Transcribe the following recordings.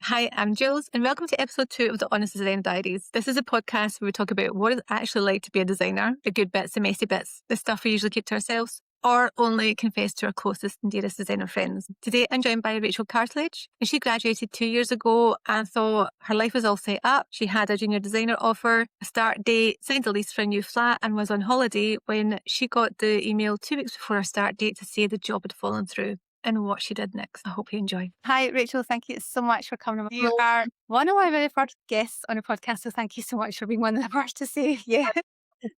Hi, I'm Jules, and welcome to episode 2 of the Honest Designer Diaries. This is a podcast where we talk about what it's actually like to be a designer, the good bits, the messy bits, the stuff we usually keep to ourselves, or only confess to our closest and dearest designer friends. Today, I'm joined by Rachel Cartlidge, and she graduated 2 years ago and thought her life was all set up. She had a junior designer offer, a start date, signed a lease for a new flat, and was on holiday when she got the email 2 weeks before her start date to say the job had fallen through. And what she did next. I hope you enjoy. Hi, Rachel. Thank you so much for coming. You are one of my very first guests on a podcast, so thank you so much for being one of the first to say yeah.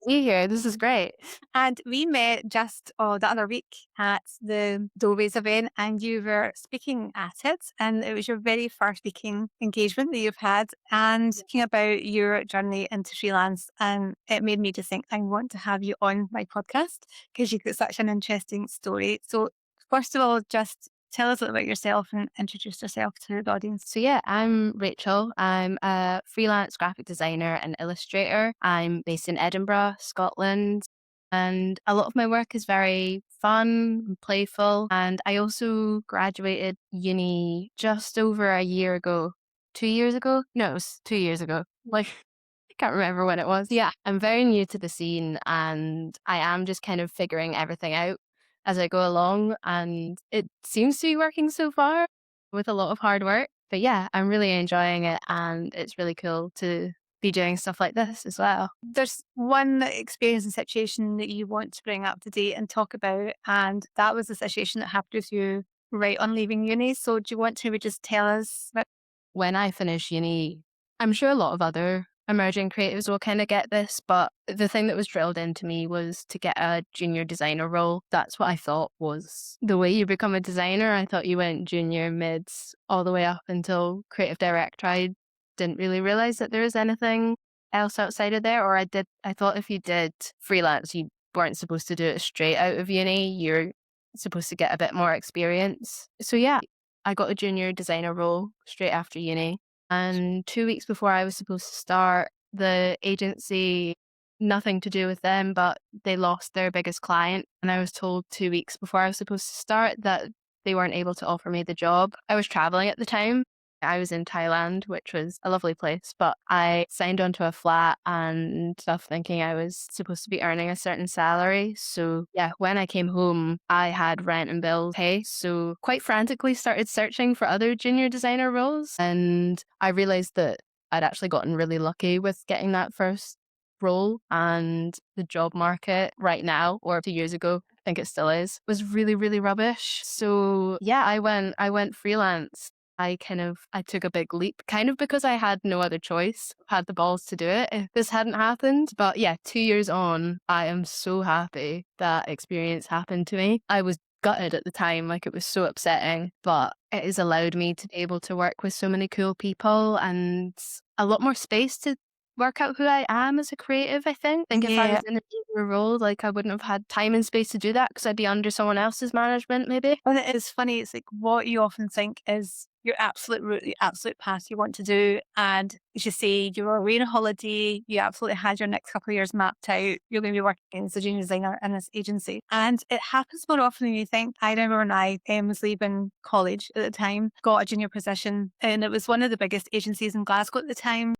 Be here. This is great. And we met just the other week at the Doorways event, and you were speaking at it, and it was your very first speaking engagement that you've had, and speaking about your journey into freelance, and it made me just think I want to have you on my podcast because you've got such an interesting story. So first of all, just tell us a little about yourself and introduce yourself to the audience. So yeah, I'm Rachel. I'm a freelance graphic designer and illustrator. I'm based in Edinburgh, Scotland, and a lot of my work is very fun and playful. And I also graduated uni just over a year ago. 2 years ago? No, it was 2 years ago. Like I can't remember when it was. Yeah, I'm very new to the scene and I am just kind of figuring everything out as I go along. And it seems to be working so far with a lot of hard work. But yeah, I'm really enjoying it and it's really cool to be doing stuff like this as well. There's one experience and situation that you want to bring up to date and talk about, and that was the situation that happened with you right on leaving uni. So do you want to maybe just tell us about? When I finish uni, I'm sure a lot of other emerging creatives will kind of get this, but the thing that was drilled into me was to get a junior designer role. That's what I thought was the way you become a designer. I thought you went junior, mids, all the way up until creative director. I didn't really realize that there was anything else outside of there, or I thought if you did freelance, you weren't supposed to do it straight out of uni. You're supposed to get a bit more experience. So yeah, I got a junior designer role straight after uni. And 2 weeks before I was supposed to start, the agency, nothing to do with them, but they lost their biggest client. And I was told 2 weeks before I was supposed to start that they weren't able to offer me the job. I was traveling at the time. I was in Thailand, which was a lovely place, but I signed onto a flat and stuff thinking I was supposed to be earning a certain salary. So yeah, when I came home, I had rent and bills to pay. So quite frantically started searching for other junior designer roles. And I realized that I'd actually gotten really lucky with getting that first role, and the job market right now, or 2 years ago, I think it still is, was really, really rubbish. So yeah, I went freelance. I took a big leap kind of because I had no other choice, had the balls to do it if this hadn't happened. But yeah, 2 years on, I am so happy that experience happened to me. I was gutted at the time, like it was so upsetting, but it has allowed me to be able to work with so many cool people and a lot more space to work out who I am as a creative, I think. If I Yeah. was in a junior role, like I wouldn't have had time and space to do that because I'd be under someone else's management maybe. And it is funny, it's like what you often think is your absolute route, the absolute path you want to do. And as you say, you were away on holiday, you absolutely had your next couple of years mapped out. You're going to be working as a junior designer in this agency. And it happens more often than you think. I remember when I was leaving college at the time, got a junior position, and it was one of the biggest agencies in Glasgow at the time.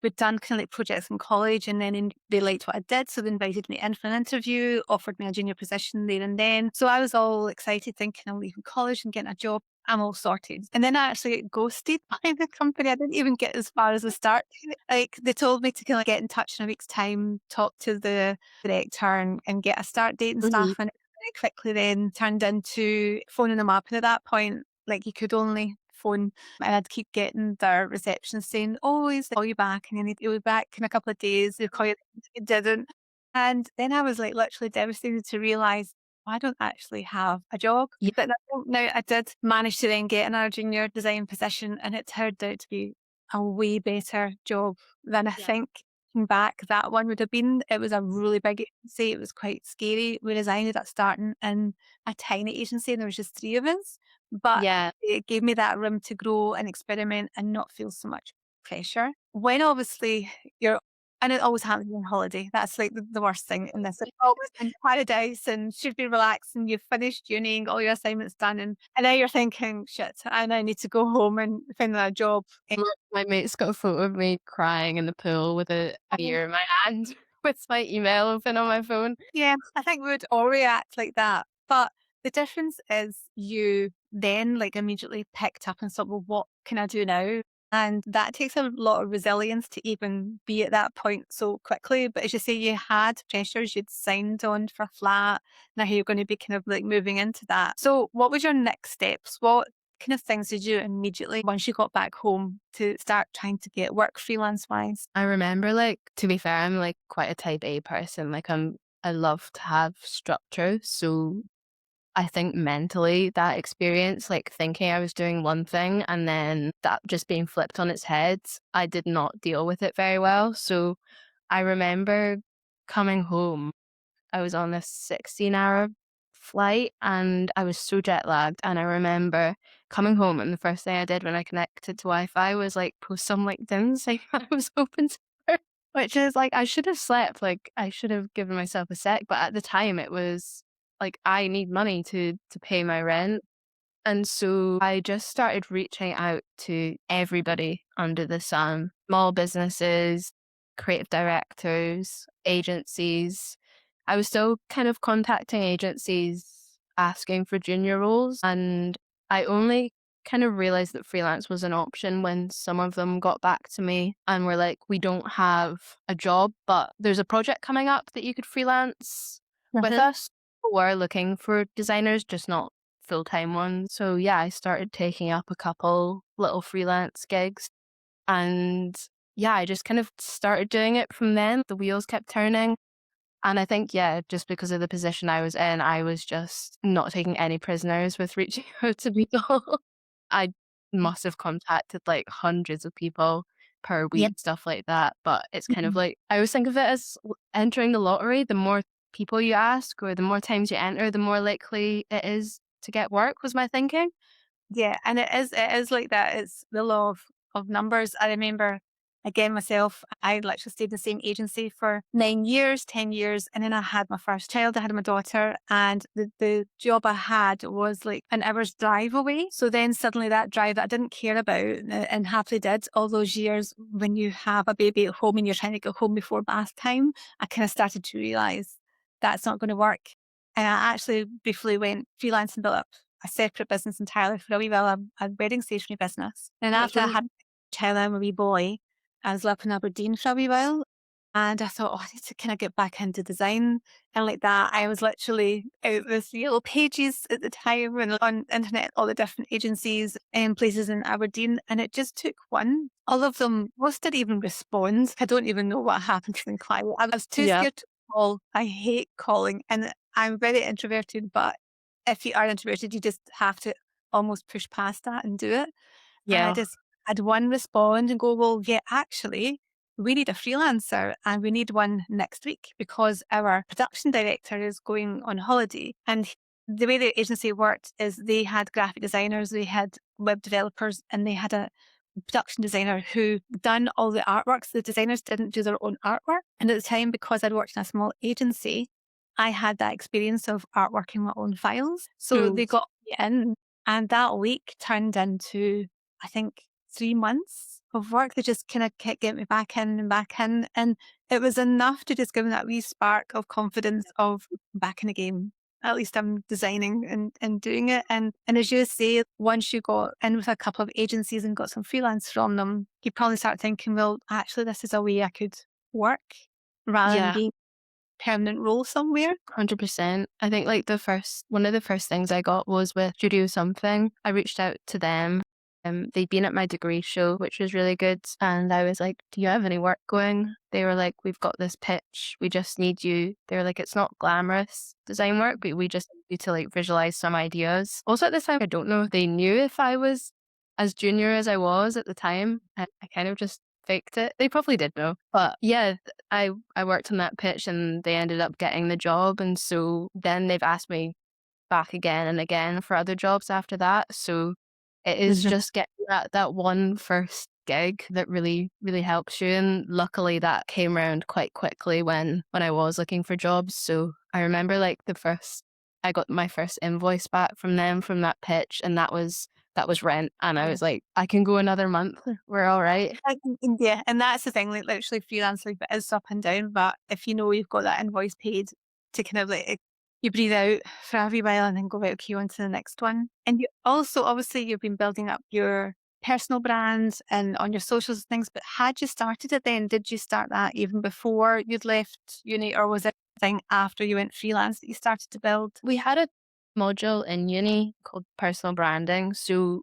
We'd done kind of like projects in college, and then they liked what I did. So they invited me in for an interview, offered me a junior position there and then. So I was all excited thinking I'm leaving college and getting a job. I'm all sorted. And then I actually get ghosted by the company. I didn't even get as far as the start. Like they told me to kind of get in touch in a week's time, talk to the director and get a start date and stuff. And it very quickly then turned into phoning them up. And at that point, like you could only phone, and I'd keep getting their reception saying, "Oh, he's call you back, and you need to be back in a couple of days." They'll call you, it didn't. And then I was like literally devastated to realise I don't actually have a job. Yeah. But now I did manage to then get another junior design position, and it turned out to be a way better job than I think. Looking back, that one would have been. It was a really big agency. It was quite scary. Whereas I ended up starting in a tiny agency, and there was just three of us. But Yeah. it gave me that room to grow and experiment and not feel so much pressure. When obviously you're And it always happens on holiday. That's like the worst thing in this. It's always in paradise and should be relaxed and you've finished uni and all your assignments done and now you're thinking, shit, I now need to go home and find a job. Look, my mate's got a photo of me crying in the pool with a beer in my hand with my email open on my phone. Yeah, I think we would all react like that. But the difference is you then like immediately picked up and thought, well, what can I do now? And that takes a lot of resilience to even be at that point so quickly. But as you say, you had pressures, you'd signed on for a flat. Now you're going to be kind of like moving into that. So what was your next steps? What kind of things did you immediately once you got back home to start trying to get work freelance wise? I remember, like, to be fair, I'm like quite a type A person. Like I love to have structure. So I think mentally that experience, like thinking I was doing one thing and then that just being flipped on its head, I did not deal with it very well. So I remember coming home. I was on this 16-hour flight and I was so jet lagged. And I remember coming home and the first thing I did when I connected to Wi-Fi was like post some LinkedIn saying I was open to work, which is like, I should have slept. Like I should have given myself a sec. But at the time it was like, I need money to pay my rent. And so I just started reaching out to everybody under the sun, small businesses, creative directors, agencies. I was still kind of contacting agencies asking for junior roles. And I only kind of realized that freelance was an option when some of them got back to me and were like, we don't have a job, but there's a project coming up that you could freelance with Mhm. us. We're looking for designers, just not full-time ones. So yeah, I started taking up a couple little freelance gigs and yeah, I just kind of started doing it from then. The wheels kept turning. And I think, yeah, just because of the position I was in, I was just not taking any prisoners with reaching out to people. I must have contacted like hundreds of people per Yep. week, stuff like that. But it's kind of Mhm. like, I always think of it as entering the lottery. The more people you ask or the more times you enter, the more likely it is to get work, was my thinking. Yeah, and it is like that. It's the law of numbers. I remember again myself, I literally stayed in the same agency for 9 years, 10 years, and then I had my first child, I had my daughter, and the job I had was like an hour's drive away. So then suddenly that drive that I didn't care about and happily did all those years when you have a baby at home and you're trying to get home before bath time, I kind of started to realise that's not going to work. And I actually briefly went freelance and built up a separate business entirely for a wee while, a wedding stationery business. And after I Mhm. had a child and a wee boy, I was up in Aberdeen for a wee while. And I thought, oh, I need to kind of get back into design. And like that, I was literally out with yellow pages at the time and on internet, all the different agencies and places in Aberdeen. And it just took one. All of them, most didn't even respond. I don't even know what happened to them. Client. I was too Yeah. scared to call. I hate calling. And I'm very introverted, but if you are introverted, you just have to almost push past that and do it. And I Yeah. just had one respond and go, well, yeah, actually, we need a freelancer and we need one next week because our production director is going on holiday. And the way the agency worked is they had graphic designers, they had web developers, and they had a production designer who done all the artworks. The designers didn't do their own artwork. And at the time, because I'd worked in a small agency, I had that experience of artworking my own files. So Mm. they got me in, and that week turned into, I think, 3 months of work. They just kind of kept getting me back in and back in. And it was enough to just give me that wee spark of confidence of back in the game. At least I'm designing and doing it. And as you say, once you got in with a couple of agencies and got some freelance from them, you probably start thinking, well, actually, this is a way I could work rather than Yeah. being permanent role somewhere. 100%. I think like one of the first things I got was with Studio Something. I reached out to them. They'd been at my degree show, which was really good. And I was like, do you have any work going? They were like, we've got this pitch. We just need you. They were like, it's not glamorous design work, but we just need you to like visualize some ideas. Also at this time, I don't know if they knew if I was as junior as I was at the time. I kind of just faked it. They probably did know. But yeah, I worked on that pitch and they ended up getting the job. And so then they've asked me back again and again for other jobs after that. So it is Mhm. just getting that one first gig that really, really helps you. And luckily that came around quite quickly when I was looking for jobs. So I remember like I got my first invoice back from them from that pitch, and that was rent. And I Yeah. was like, I can go another month. We're all right. Yeah, and that's the thing, like, literally freelance life, it is up and down, but if you know you've got that invoice paid to kind of like you breathe out for a wee while and then go, right, okay, on to the next one. And you also, obviously, you've been building up your personal brand and on your socials and things, but had you started it then? Did you start that even before you'd left uni, or was it a thing after you went freelance that you started to build? We had a module in uni called personal branding. So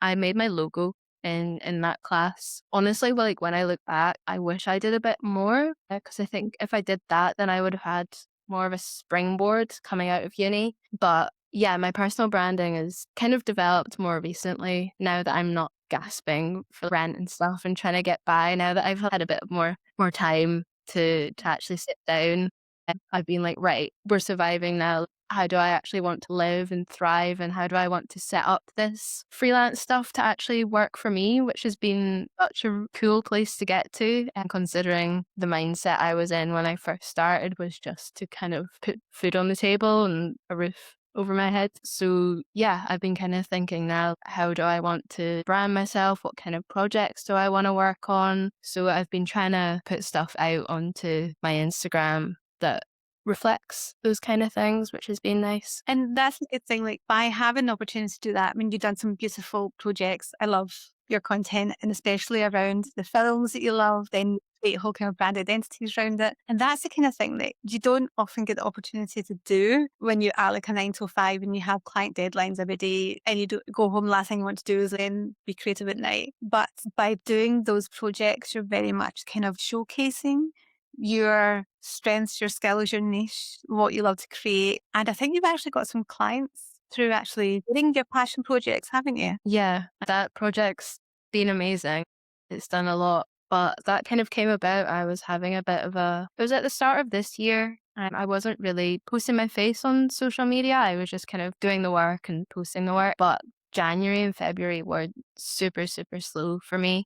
I made my logo in that class. Honestly, like when I look back, I wish I did a bit more because I think if I did that, then I would have had more of a springboard coming out of uni. But yeah, my personal branding is kind of developed more recently now that I'm not gasping for rent and stuff and trying to get by. Now that I've had a bit of more time to actually sit down, and I've been like, right, we're surviving now. How do I actually want to live and thrive? And how do I want to set up this freelance stuff to actually work for me, which has been such a cool place to get to. And considering the mindset I was in when I first started was just to kind of put food on the table and a roof over my head. So yeah, I've been kind of thinking now, how do I want to brand myself? What kind of projects do I want to work on? So I've been trying to put stuff out onto my Instagram that reflects those kind of things, which has been nice. And that's a good thing, like, by having the opportunity to do that, I mean, you've done some beautiful projects. I love your content, and especially around the films that you love, then create whole kind of brand identities around it. And that's the kind of thing that you don't often get the opportunity to do when you are like a 9 to 5 and you have client deadlines every day and you do go home, last thing you want to do is then be creative at night. But by doing those projects, you're very much kind of showcasing your strengths, your skills, your niche, what you love to create. And I think you've actually got some clients through actually doing your passion projects, haven't you? Yeah, that project's been amazing. It's done a lot, but that kind of came about. I was having a bit of it was at the start of this year, and I wasn't really posting my face on social media. I was just kind of doing the work and posting the work. But January and February were super, super slow for me.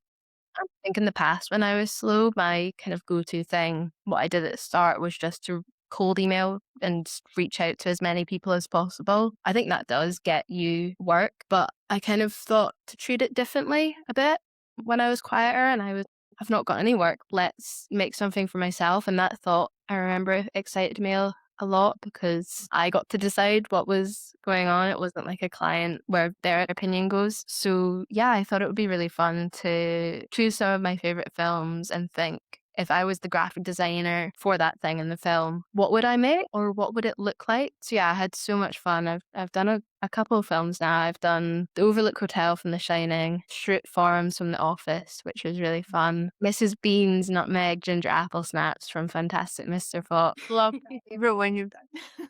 I think in the past when I was slow, my kind of go-to thing, what I did at the start was just to cold email and reach out to as many people as possible. I think that does get you work, but I kind of thought to treat it differently a bit when I was quieter and I've not got any work. Let's make something for myself. And that thought, I remember, excited me a lot because I got to decide what was going on. It wasn't like a client where their opinion goes. So yeah, I thought it would be really fun to choose some of my favorite films and think, if I was the graphic designer for that thing in the film, what would I make or what would it look like? So yeah, I had so much fun. I've done a couple of films now. I've done The Overlook Hotel from The Shining, Shroot Farms from The Office, which was really fun. Mrs. Bean's Nutmeg Ginger Apple Snaps from Fantastic Mr. Fox. Love. Favorite one you've done.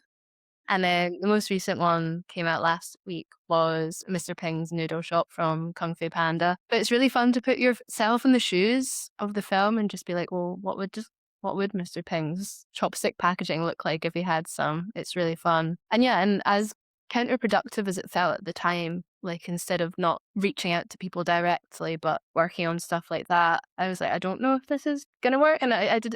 And then the most recent one came out last week was Mr. Ping's noodle shop from Kung Fu Panda. But it's really fun to put yourself in the shoes of the film and just be like, well, what would Mr. Ping's chopstick packaging look like if he had some? It's really fun. And yeah, and as counterproductive as it felt at the time, like instead of not reaching out to people directly but working on stuff like that, I was like, I don't know if this is gonna work. And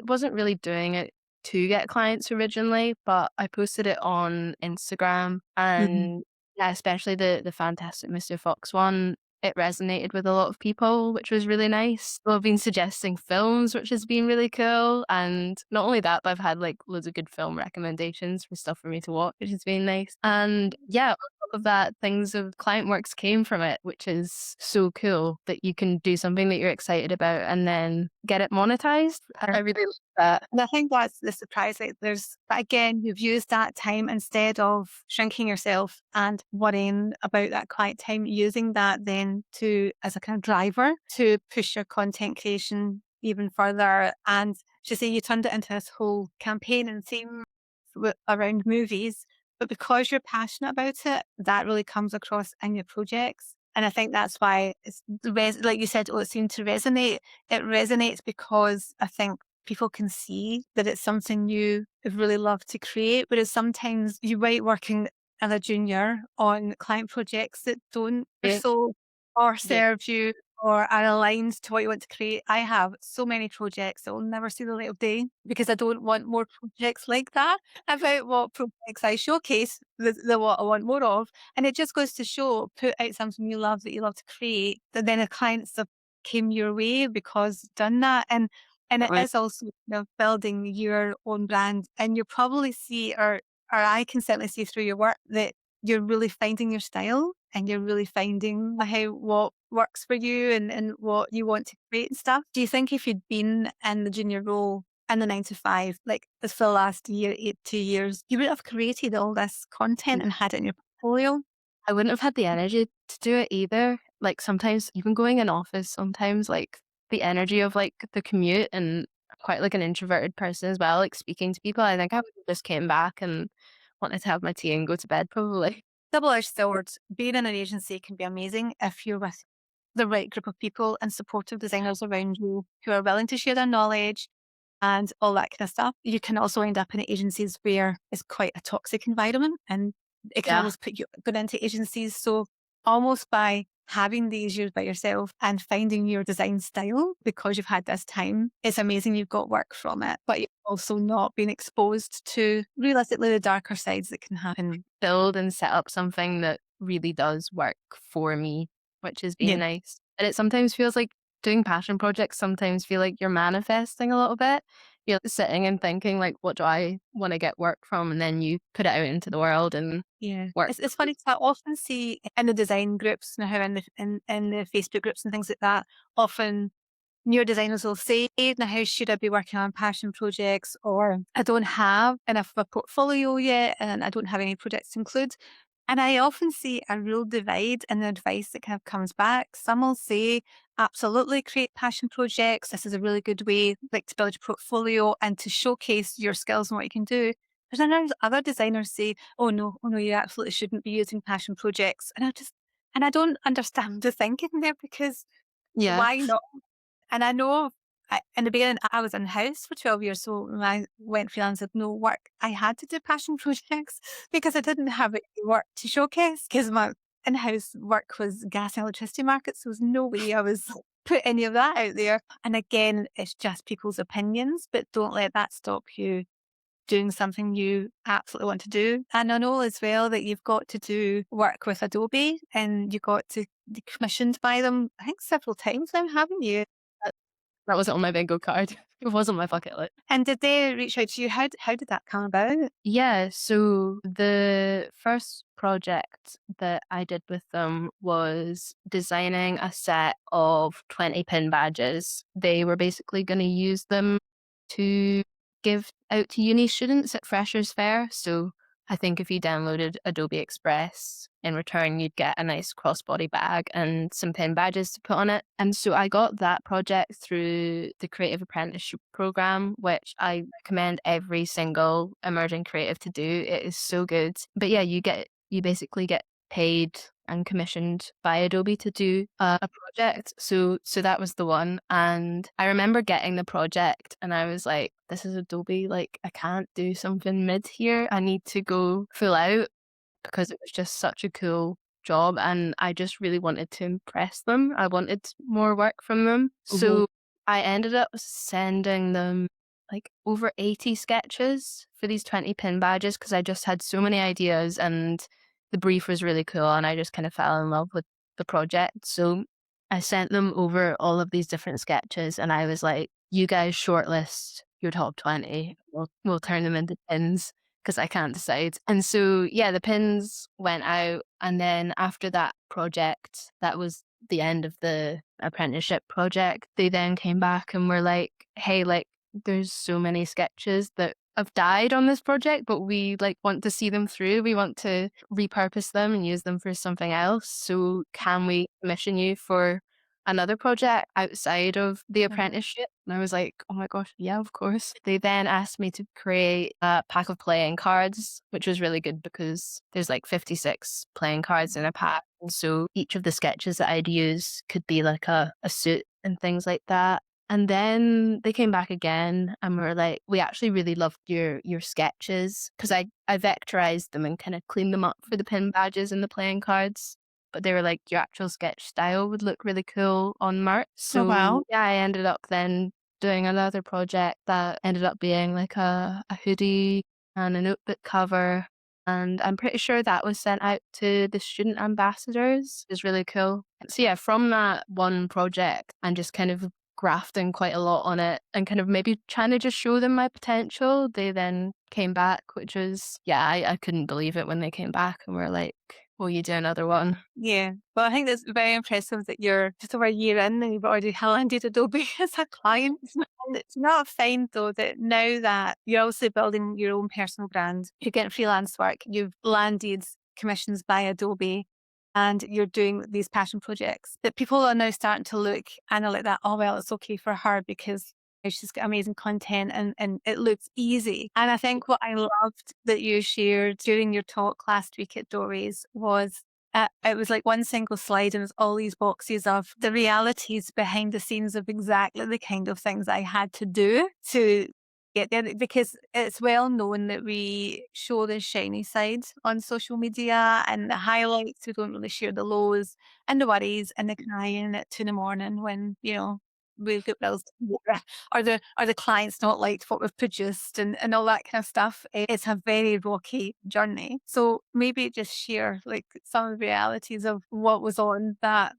wasn't really doing it to get clients originally, but I posted it on Instagram Mhm. and yeah, especially the Fantastic Mr. Fox one, it resonated with a lot of people, which was really nice. People have been suggesting films, which has been really cool. And not only that, but I've had like loads of good film recommendations for stuff for me to watch, which has been nice. And yeah, on top of that, things of client works came from it, which is so cool that you can do something that you're excited about and then get it monetized. I really like that. And I think that's the surprise. Like but again, you've used that time instead of shrinking yourself and worrying about that quiet time, using that then as a kind of driver to push your content creation even further. And to say you turned it into this whole campaign and theme around movies, but because you're passionate about it, that really comes across in your projects. And I think that's why like you said, oh, it seemed to resonate. It resonates because I think people can see that it's something you really love to create. Whereas sometimes you might working as a junior on client projects that don't Yeah. so or Yeah. serve you. or are aligned to what you want to create. I have so many projects that will never see the light of day because I don't want more projects like that about what projects I showcase the what I want more of. And it just goes to show, put out something you love that you love to create, that then the clients have came your way because you've done that. And it Right. is also building your own brand. And you probably see or I can certainly see through your work that you're really finding your style and you're really finding how what works for you and what you want to create and stuff. Do you think if you'd been in the junior role in the 9 to 5, like this for the last year, 2 years, you would have created all this content and had it in your portfolio? I wouldn't have had the energy to do it either. Like, sometimes even going in office, sometimes, like, the energy of, like, the commute, and I'm quite, like, an introverted person as well, like, speaking to people, I think I would have just came back and wanted to have my tea and go to bed probably. Double-edged sword. Being in an agency can be amazing if you're with the right group of people and supportive designers around you who are willing to share their knowledge and all that kind of stuff. You can also end up in agencies where it's quite a toxic environment and it can Yeah. almost put you good into agencies. So almost by having these years by yourself and finding your design style because you've had this time, it's amazing you've got work from it, but you've also not been exposed to realistically the darker sides that can happen. Build and set up something that really does work for me, which has Yeah. been nice. And it sometimes feels like doing passion projects sometimes feel like you're manifesting a little bit. You're sitting and thinking like, what do I want to get work from? And then you put it out into the world and Yeah. work. It's funny 'cause I often see in the design groups now in the Facebook groups and things like that, often newer designers will say, now how should I be working on passion projects? Or I don't have enough of a portfolio yet and I don't have any projects to include. And I often see a real divide in the advice that kind of comes back. Some will say, absolutely create passion projects. This is a really good way like to build your portfolio and to showcase your skills and what you can do. But then there's other designers say, oh no, you absolutely shouldn't be using passion projects. And I don't understand the thinking there because Yeah. why not? And I know in the beginning, I was in-house for 12 years, so when I went freelance with no work, I had to do passion projects because I didn't have any work to showcase because my in-house work was gas and electricity markets. So there was no way I was put any of that out there. And again, it's just people's opinions, but don't let that stop you doing something you absolutely want to do. And I know as well that you've got to do work with Adobe and you got to be commissioned by them, I think several times now, haven't you? That wasn't on my bingo card. It was on my bucket list. And did they reach out to you? How did that come about? Yeah, so the first project that I did with them was designing a set of 20 pin badges. They were basically going to use them to give out to uni students at Freshers' Fair. So I think if you downloaded Adobe Express, in return, you'd get a nice crossbody bag and some pin badges to put on it. And so I got that project through the Creative Apprenticeship Program, which I recommend every single emerging creative to do. It is so good. But yeah, you basically get paid and commissioned by Adobe to do a project. So that was the one. And I remember getting the project and I was like, this is Adobe, like I can't do something mid here. I need to go full out because it was just such a cool job and I just really wanted to impress them. I wanted more work from them. So I ended up sending them like over 80 sketches for these 20 pin badges because I just had so many ideas and the brief was really cool and I just kind of fell in love with the project. So I sent them over all of these different sketches and I was like, you guys shortlist your top 20. We'll turn them into pins because I can't decide. And so, yeah, the pins went out. And then after that project, that was the end of the apprenticeship project. They then came back and were like, hey, like, there's so many sketches that have died on this project, but we like want to see them through. We want to repurpose them and use them for something else. So can we commission you for another project outside of the Mhm. apprenticeship? And I was like, oh my gosh, yeah, of course. They then asked me to create a pack of playing cards, which was really good because there's like 56 playing cards in a pack. And so each of the sketches that I'd use could be like a suit and things like that. And then they came back again and were like, we actually really loved your sketches because I vectorized them and kind of cleaned them up for the pin badges and the playing cards. but they were like, your actual sketch style would look really cool on merch. Oh, So wow. yeah, I ended up then doing another project that ended up being like a hoodie and a notebook cover. And I'm pretty sure that was sent out to the student ambassadors. It's really cool. So yeah, from that one project, I'm just kind of grafting quite a lot on it and kind of maybe trying to just show them my potential. They then came back, which was, yeah, I couldn't believe it when they came back and were like, will you do another one? Yeah. Well, I think that's very impressive that you're just over a year in and you've already landed Adobe as a client. And it's not fine though that now that you're also building your own personal brand, you're getting freelance work, you've landed commissions by Adobe and you're doing these passion projects that people are now starting to look and are like that, oh, well, it's okay for her because she's got amazing content and it looks easy. And I think what I loved that you shared during your talk last week at Dories was it was like one single slide and it's all these boxes of the realities behind the scenes of exactly the kind of things I had to do to get there. Because it's well known that we show the shiny side on social media and the highlights. We don't really share the lows and the worries and the crying at 2 in the morning when, we've got bills to pay, or the clients not liked what we've produced and all that kind of stuff. It's a very rocky journey. So maybe just share like some of the realities of what was on that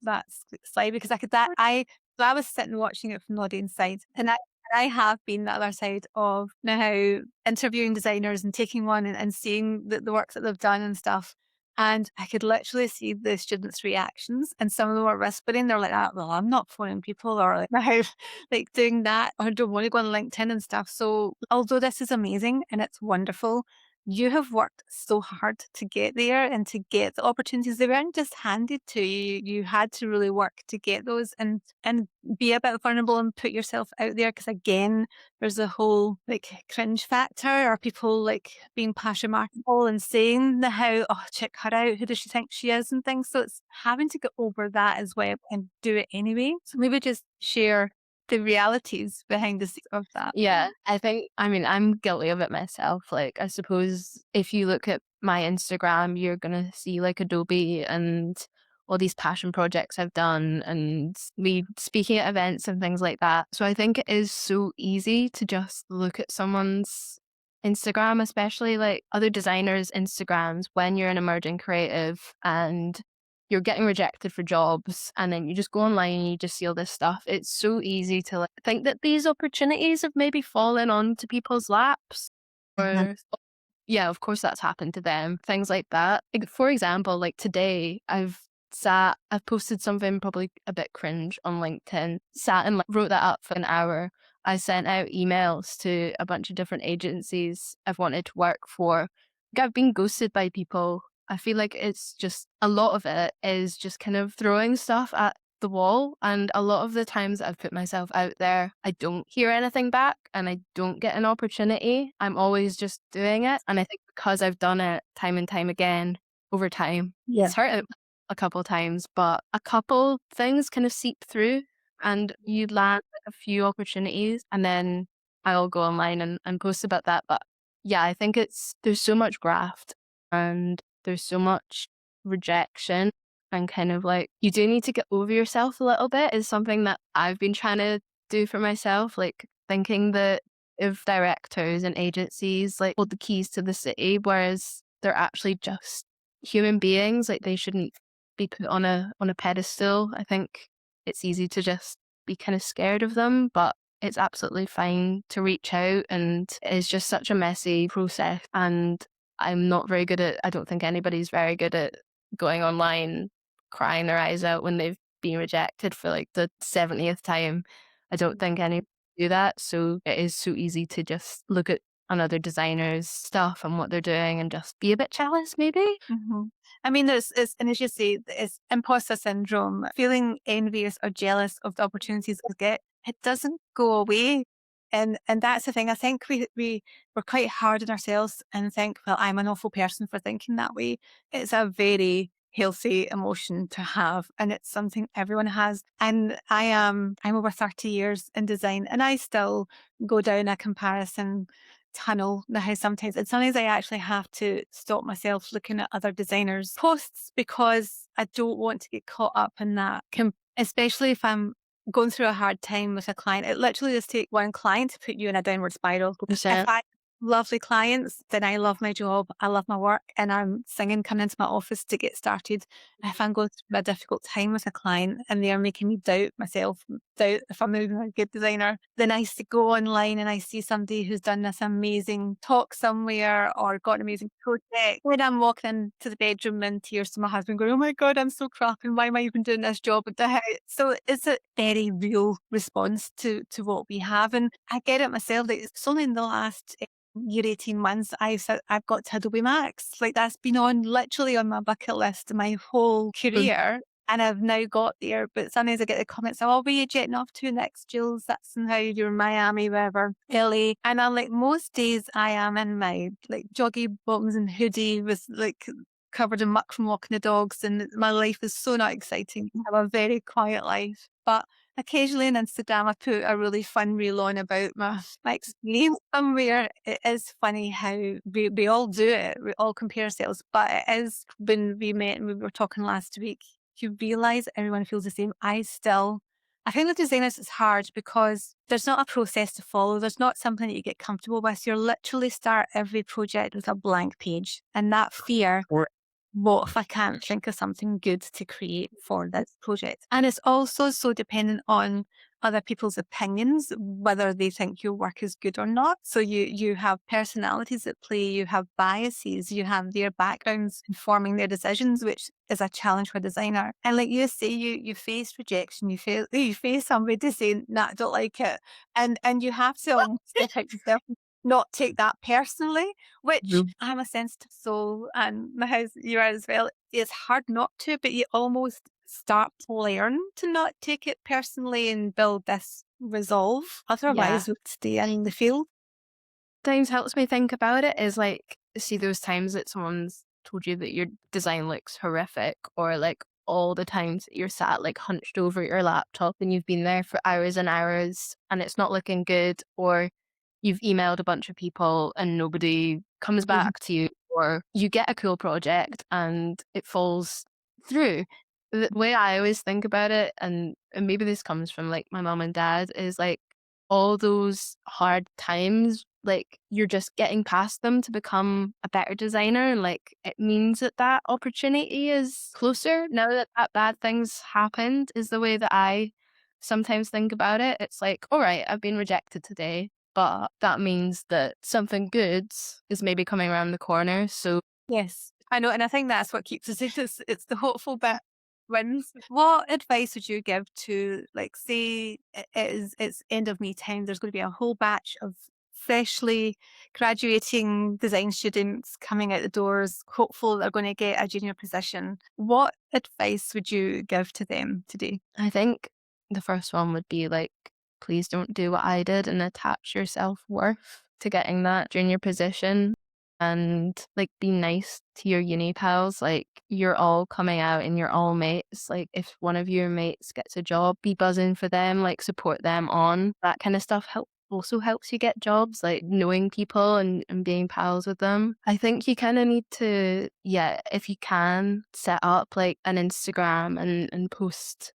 slide because I was sitting watching it from the audience side and I have been the other side of now interviewing designers and taking one and seeing the work that they've done and stuff. And I could literally see the students' reactions, and some of them were whispering. They're like, well, I'm not phoning people or like, now, like doing that, or don't want to go on LinkedIn and stuff. So, although this is amazing and it's wonderful, you have worked so hard to get there and to get the opportunities. They weren't just handed to you. You had to really work to get those and be a bit vulnerable and put yourself out there. Because again, there's a whole like cringe factor or people like being passion marketable and saying the how, oh, check her out. Who does she think she is and things. So it's having to get over that as well and do it anyway. So maybe just share the realities behind the scenes of that. Yeah, I mean, I'm guilty of it myself. Like, I suppose if you look at my Instagram, you're gonna see like Adobe and all these passion projects I've done and me speaking at events and things like that. So I think it is so easy to just look at someone's Instagram, especially like other designers' Instagrams when you're an emerging creative and you're getting rejected for jobs and then you just go online and you just see all this stuff. It's so easy to like think that these opportunities have maybe fallen onto people's laps Mhm. or yeah, of course that's happened to them. Things like that. Like, for example, like today I've posted something probably a bit cringe on LinkedIn, sat and like, wrote that up for an hour. I sent out emails to a bunch of different agencies I've wanted to work for. Like, I've been ghosted by people. I feel like it's just a lot of it is just kind of throwing stuff at the wall. And a lot of the times I've put myself out there, I don't hear anything back and I don't get an opportunity. I'm always just doing it. And I think because I've done it time and time again over time, Yeah. it's hurt a couple times, but a couple things kind of seep through and you land like a few opportunities and then I'll go online and post about that. But yeah, I think there's so much graft and there's so much rejection and kind of like you do need to get over yourself a little bit is something that I've been trying to do for myself, like thinking that if directors and agencies like hold the keys to the city, whereas they're actually just human beings, like they shouldn't be put on a pedestal. I think it's easy to just be kind of scared of them, but it's absolutely fine to reach out and it's just such a messy process and I don't think anybody's very good at going online crying their eyes out when they've been rejected for like the 70th time. I don't think any do that. So it is so easy to just look at another designer's stuff and what they're doing and just be a bit jealous maybe. Mhm. I mean, and as you say, it's imposter syndrome, feeling envious or jealous of the opportunities we get. It doesn't go away, and that's the thing. I think we're quite hard on ourselves and think, well, I'm an awful person for thinking that way. It's a very healthy emotion to have, and it's something everyone has. And I'm over 30 years in design, and I still go down a comparison tunnel now sometimes. And sometimes I actually have to stop myself looking at other designers' posts because I don't want to get caught up in that. Especially if I'm going through a hard time with a client. It literally just takes one client to put you in a downward spiral. If 100%. I lovely clients, then I love my job, I love my work, and I'm singing coming into my office to get started. If I'm going through a difficult time with a client and they are making me doubt myself, doubt if I'm even a good designer, then I go online and I see somebody who's done this amazing talk somewhere or got an amazing project. When I'm walking into the bedroom in tears to my husband going, oh my God, I'm so crap and why am I even doing this job at the house? So it's a very real response to what we have. And I get it myself. Like, it's only in the last year, 18 months, I've said I've got to Adobe Max. Like, that's been on literally on my bucket list my whole career. And I've now got there. But sometimes I get the comments, oh, where are you jetting off to next, Jules? That's how you're in Miami, wherever, LA. And I'm like, most days I am in my like joggy bottoms and hoodie with like covered in muck from walking the dogs. And my life is so not exciting. I have a very quiet life. But occasionally on Instagram, I put a really fun reel on about my experience somewhere. It is funny how we all do it. We all compare ourselves. But it is when we met and we were talking last week, you realise everyone feels the same. I think with designers it's hard because there's not a process to follow. There's not something that you get comfortable with. You literally start every project with a blank page. And that fear, what if I can't think of something good to create for this project? And it's also so dependent on other people's opinions, whether they think your work is good or not. So you have personalities at play, you have biases, you have their backgrounds informing their decisions, which is a challenge for a designer. And like you say, you face rejection, you face somebody saying, nah, I don't like it. And you have to almost step out yourself, not take that personally, which I'm a sensitive soul and my house, you are as well. It's hard not to, but you almost start to learn to not take it personally and build this resolve. Yeah. Otherwise, we'll stay in the field. Times helps me think about it is like, see those times that someone's told you that your design looks horrific, or like all the times that you're sat like hunched over your laptop and you've been there for hours and hours and it's not looking good, or you've emailed a bunch of people and nobody comes Mhm. back to you, or you get a cool project and it falls through. The way I always think about it, and maybe this comes from like my mom and dad, is like all those hard times, like you're just getting past them to become a better designer. And like it means that that opportunity is closer now that that bad things happened, is the way that I sometimes think about it. It's like, all right, I've been rejected today, but that means that something good is maybe coming around the corner. So Yes, I know. And I think that's what keeps us in this. It's the hopeful bit wins. What advice would you give to, like, say it's end of May time, there's going to be a whole batch of freshly graduating design students coming out the doors, hopeful they're going to get a junior position. What advice would you give to them today? I think the first one would be like, please don't do what I did and attach your self-worth to getting that junior position, and like be nice to your uni pals. Like you're all coming out and you're all mates. Like if one of your mates gets a job, be buzzing for them, like support them on. That kind of stuff also helps you get jobs, like knowing people and being pals with them. I think you kind of need to, yeah, if you can, set up like an Instagram and post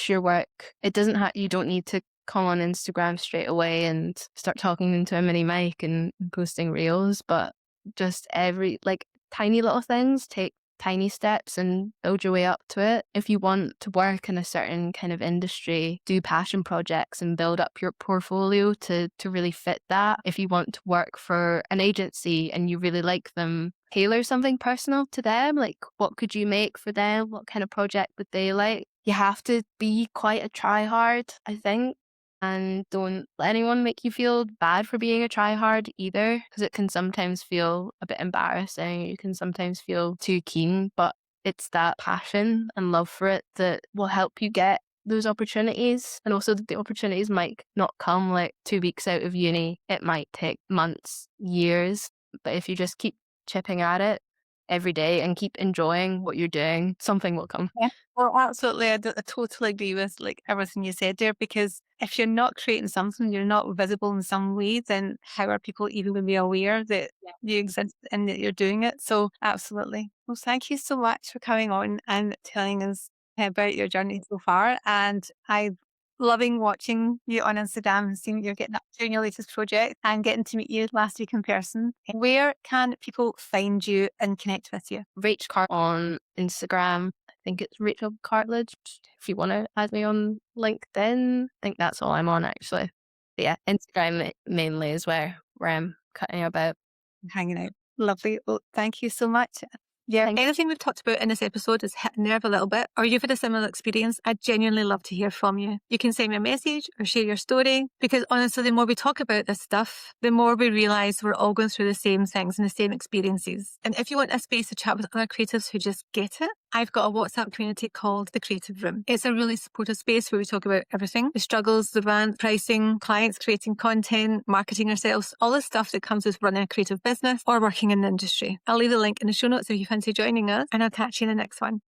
your work. It doesn't have, you don't need to come on Instagram straight away and start talking into a mini mic and posting reels, but just every like tiny little things, take tiny steps and build your way up to it. If you want to work in a certain kind of industry, do passion projects and build up your portfolio to really fit that. If you want to work for an agency and you really like them, tailor something personal to them. Like what could you make for them? What kind of project would they like? You have to be quite a try hard, I think. And don't let anyone make you feel bad for being a tryhard either, because it can sometimes feel a bit embarrassing. You can sometimes feel too keen, but it's that passion and love for it that will help you get those opportunities. And also the opportunities might not come like 2 weeks out of uni. It might take months, years. But if you just keep chipping at it, every day and keep enjoying what you're doing, something will come. Yeah. Well, absolutely. I totally agree with like everything you said there because if you're not creating something, you're not visible in some way, then how are people even going to be aware that you exist and that you're doing it? So, absolutely. Well, thank you so much for coming on and telling us about your journey so far. And I loving watching you on Instagram and seeing you're getting up to your latest project and getting to meet you last week in person. Where can people find you and connect with you? Rach Cart on Instagram. I think it's Rachel Cartledge. If you want to add me on LinkedIn, I think that's all I'm on actually. But yeah, Instagram mainly is where I'm cutting about. Hanging out. Lovely. Well, thank you so much. Yeah, Thank anything we've talked about in this episode has hit a nerve a little bit, or you've had a similar experience, I'd genuinely love to hear from you. You can send me a message or share your story, because honestly, the more we talk about this stuff, the more we realise we're all going through the same things and the same experiences. And if you want a space to chat with other creatives who just get it, I've got a WhatsApp community called The Creative Room. It's a really supportive space where we talk about everything, the struggles, the rant, pricing, clients creating content, marketing ourselves, all the stuff that comes with running a creative business or working in the industry. I'll leave the link in the show notes if you fancy joining us, and I'll catch you in the next one.